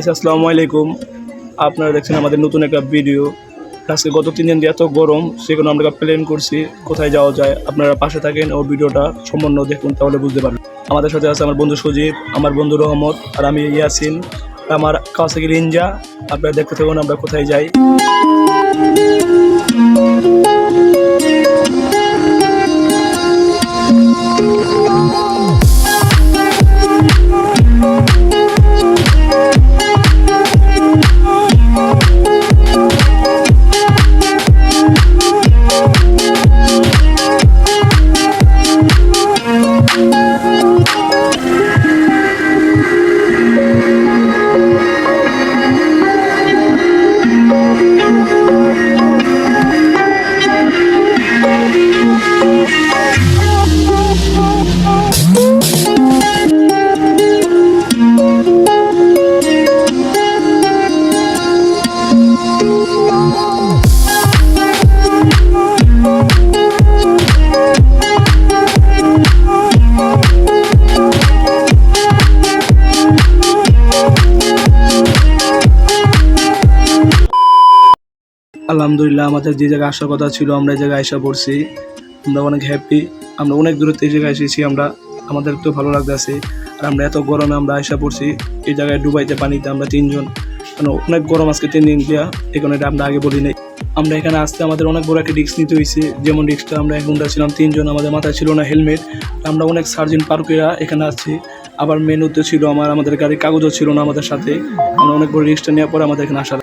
Guys আসসালামু আলাইকুম। আপনারা দেখছেন আমাদের নতুন একটা ভিডিও। আজকে গত 3 দিন দিয়ে এত গরম, সেজন্য আমরা প্ল্যান করছি কোথায় যাওয়া যায়। আপনারা পাশে থাকেন ও ভিডিওটা সম্পূর্ণ দেখুন, তাহলে বুঝতে পারবেন। আমাদের সাথে আছে আমার বন্ধু সজীব, আমার বন্ধু রহমত, আর আমি ইয়াসিন, আমার কাওয়াসাকি নিনজা। আপনারা দেখতে থাকুন আমরা কোথায় যাই। আলহামদুলিল্লাহ, আমাদের যে জায়গায় আসার কথা ছিল আমরা এই জায়গায় আশা পড়ছি। আমরা অনেক হ্যাপি, আমরা অনেক দূরত্ব এই জায়গায় এসেছি। আমাদের তো ভালো লাগতেছে। আর আমরা এত গরমে আমরা আশা পড়ছি এই জায়গায় ডুবাইতে পানিতে আমরা 3 জন, কারণ অনেক গরম আজকে 3 দিন দিয়া। এখন এটা আমরা আগে বলি নাই। আমরা এখানে আসতে আমাদের অনেক বড় একটা রিস্ক নিতে হয়েছে। যেমন রিস্কটা, আমরা এখনটা ছিলাম 3 জন, আমাদের মাথায় ছিল না হেলমেট। আমরা অনেক সার্জিন পার করে এখানে আসছি। আবার মেনুতে ছিল আমাদের গাড়ির কাগজও ছিল না আমাদের সাথে। আমরা অনেক বড় রিস্কটা নেওয়ার পরে আমাদের এখানে আসা।